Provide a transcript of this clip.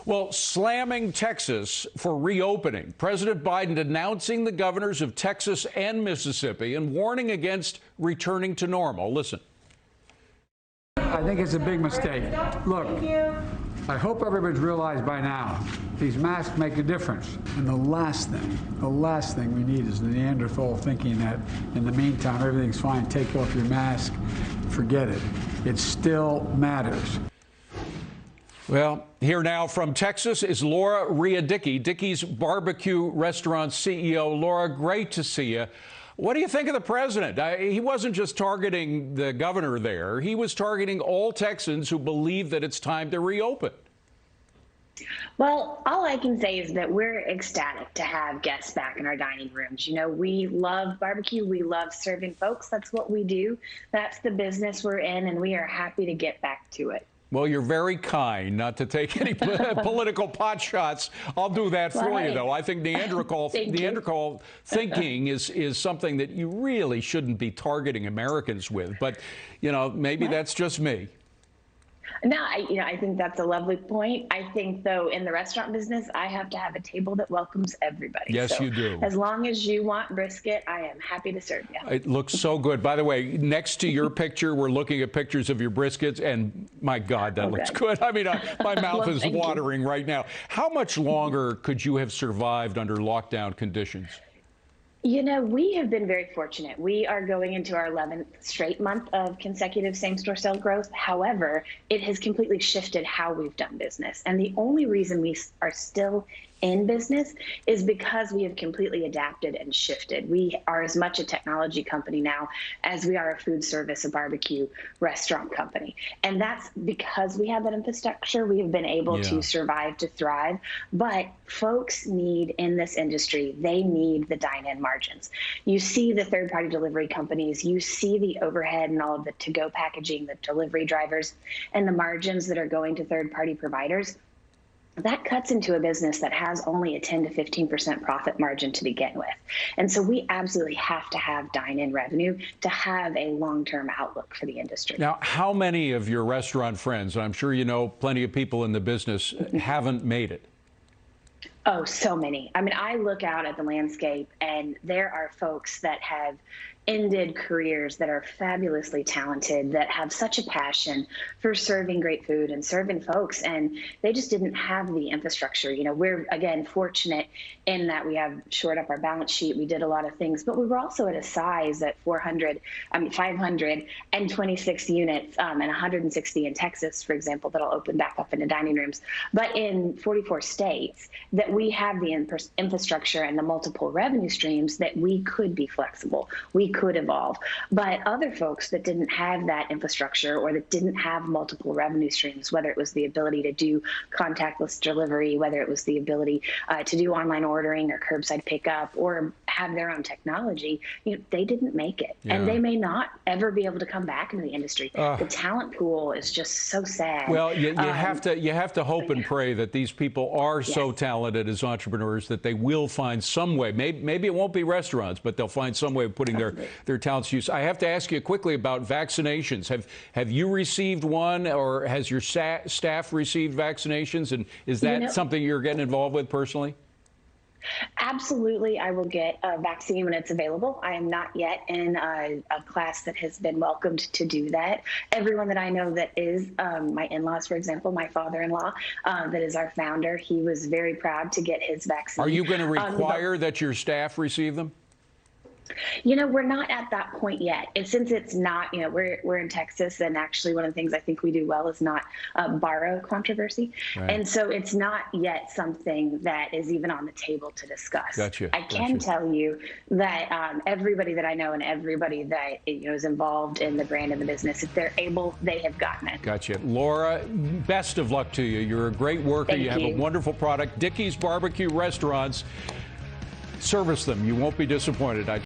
Well, slamming Texas for reopening. President Biden denouncing the governors of Texas and Mississippi and warning against returning to normal. Listen. I think it's a big mistake. Look, I hope everybody's realized by now, these masks make a difference. And the last thing we need is the Neanderthal thinking that in the meantime, everything's fine, take off your mask, forget it. It still matters. Well, here now from Texas is Laura Dickey, Dickey's barbecue restaurant CEO. Laura, great to see you. What do you think of the president? He wasn't just targeting the governor there. He was targeting all Texans who believe that it's time to reopen. Well, all I can say is that we're ecstatic to have guests back in our dining rooms. You know, we love barbecue. We love serving folks. That's what we do. That's the business we're in, and we are happy to get back to it. Well, you're very kind, not to take any political pot shots. I'll do that for you, though. I think Neanderthal thinking is something that you really shouldn't be targeting Americans with. But, you know, maybe that's just me. No, I think that's a lovely point. I think, though, in the restaurant business, I have to have a table that welcomes everybody. Yes, so you do. As long as you want brisket, I am happy to serve you. It looks so good. By the way, next to your picture, we're looking at pictures of your briskets, and my God, that looks good. I mean, my mouth is watering right now. How much longer could you have survived under lockdown conditions? You know, we have been very fortunate. We are going into our 11th straight month of consecutive same-store sales growth. However, it has completely shifted how we've done business. And the only reason we are still in business is because we have completely adapted and shifted. We are as much a technology company now as we are a food service, a barbecue restaurant company. And that's because we have that infrastructure. We have been able to survive, to thrive. But folks need in this industry, they need the dine-in margins. You see the third-party delivery companies, you see the overhead and all of the to-go packaging, the delivery drivers, and the margins that are going to third-party providers. That cuts into a business that has only a 10 to 15% profit margin to begin with. And so we absolutely have to have dine-in revenue to have a long-term outlook for the industry. Now, how many of your restaurant friends, and I'm sure you know plenty of people in the business, haven't made it? Oh, so many. I mean, I look out at the landscape and there are folks that have ended careers that are fabulously talented, that have such a passion for serving great food and serving folks, and they just didn't have the infrastructure. You know, we're, again, fortunate in that we have shored up our balance sheet. We did a lot of things, but we were also at a size at 526 units and 160 in Texas, for example, that'll open back up into dining rooms, but in 44 states, that we have the infrastructure and the multiple revenue streams that we could be flexible. We could evolve. But other folks that didn't have that infrastructure or that didn't have multiple revenue streams, whether it was the ability to do contactless delivery, whether it was the ability to do online ordering or curbside pickup or have their own technology, you know, they didn't make it. And they may not ever be able to come back into the industry. The talent pool is just so sad. Well, you have to hope and pray that these people are so talented as entrepreneurs that they will find some way. Maybe it won't be restaurants, but they'll find some way of putting their talents to use. I have to ask you quickly about vaccinations. Have you received one, or has your staff received vaccinations? And is that something you're getting involved with personally? Absolutely, I will get a vaccine when it's available. I am not yet in a class that has been welcomed to do that. Everyone that I know that is, my in-laws, for example, my father-in-law, that is our founder, he was very proud to get his vaccine. Are you going to require that your staff receive them? You know, we're not at that point yet. And since it's not, you know, we're in Texas, and actually one of the things I think we do well is not borrow controversy. Right. And so it's not yet something that is even on the table to discuss. Gotcha. I can tell you that everybody that I know and everybody that, you know, is involved in the brand and the business, if they're able, they have gotten it. Gotcha. Laura, best of luck to you. You're a great worker. You have a wonderful product. Dickey's Barbecue Restaurants. Service them. You won't be disappointed.